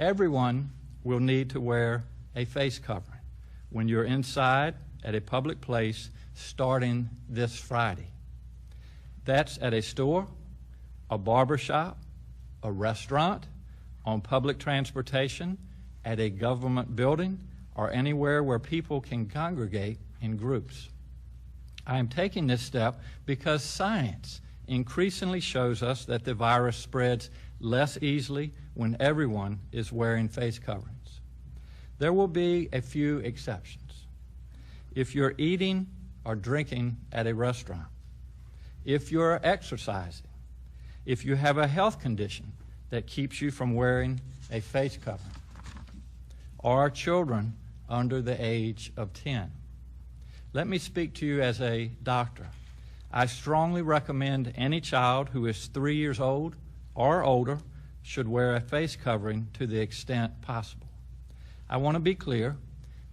Everyone will need to wear a face covering when you're inside at a public place starting this Friday. That's at a store, a barber shop, a restaurant, on public transportation, at a government building, or anywhere where people can congregate in groups. I am taking this step because science increasingly shows us that the virus spreads less easily when everyone is wearing face coverings. There will be a few exceptions. If you're eating or drinking at a restaurant, if you're exercising, if you have a health condition that keeps you from wearing a face covering, or children under the age of 10. Let me speak to you as a doctor. I strongly recommend any child who is 3 years old or older should wear a face covering to the extent possible. I want to be clear,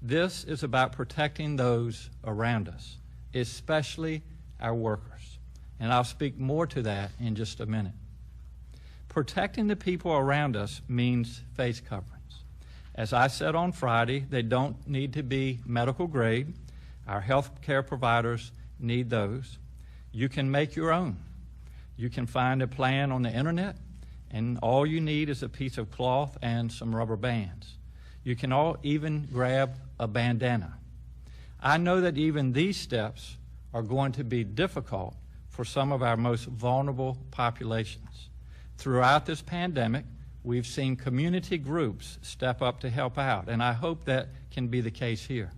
this is about protecting those around us, especially our workers, and I'll speak more to that in just a minute. Protecting the people around us means face coverings. As I said on Friday, they don't need to be medical grade. Our health care providers need those. You can make your own. You can find a plan on the internet, and all you need is a piece of cloth and some rubber bands. You can even grab a bandana. I know that even these steps are going to be difficult for some of our most vulnerable populations. Throughout this pandemic, we've seen community groups step up to help out, and I hope that can be the case here.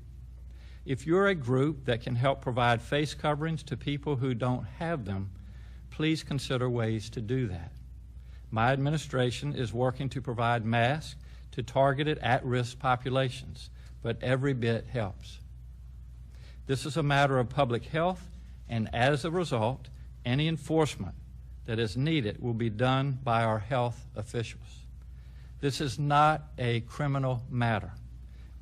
If you're a group that can help provide face coverings to people who don't have them, please consider ways to do that. My administration is working to provide masks to targeted at-risk populations, but every bit helps. This is a matter of public health, and as a result, any enforcement that is needed will be done by our health officials. This is not a criminal matter,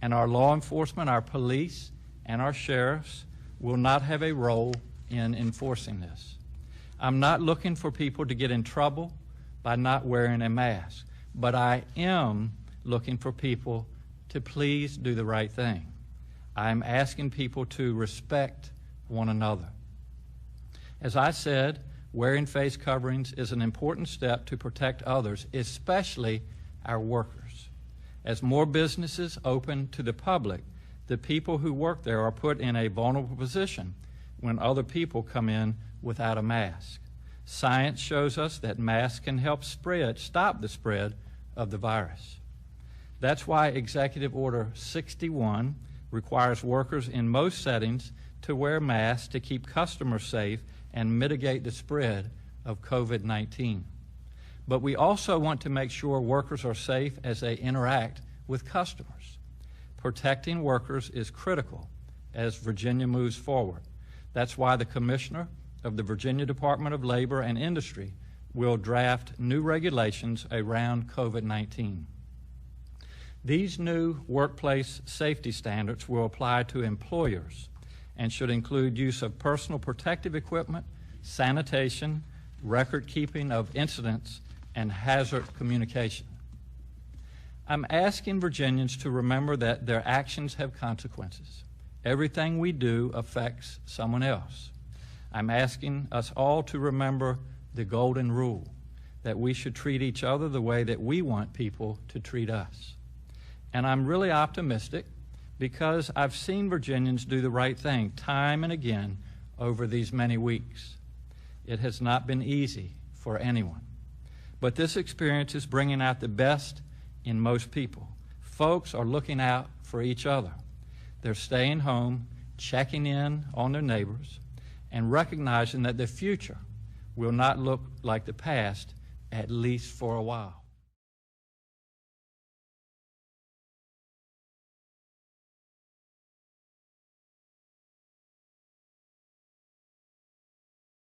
and our law enforcement, our police, and our sheriffs will not have a role in enforcing this. I'm not looking for people to get in trouble by not wearing a mask, but I am looking for people to please do the right thing. I'm asking people to respect one another. As I said, wearing face coverings is an important step to protect others, especially our workers. As more businesses open to the public, the people who work there are put in a vulnerable position when other people come in without a mask. Science shows us that masks can help stop the spread of the virus. That's why Executive Order 61 requires workers in most settings to wear masks to keep customers safe and mitigate the spread of COVID-19. But we also want to make sure workers are safe as they interact with customers. Protecting workers is critical as Virginia moves forward. That's why the Commissioner of the Virginia Department of Labor and Industry will draft new regulations around COVID-19. These new workplace safety standards will apply to employers and should include use of personal protective equipment, sanitation, record keeping of incidents, and hazard communication. I'm asking Virginians to remember that their actions have consequences. Everything we do affects someone else. I'm asking us all to remember the golden rule, that we should treat each other the way that we want people to treat us. And I'm really optimistic because I've seen Virginians do the right thing time and again over these many weeks. It has not been easy for anyone. But this experience is bringing out the best in most people. Folks are looking out for each other. They're staying home, checking in on their neighbors, and recognizing that the future will not look like the past, at least for a while.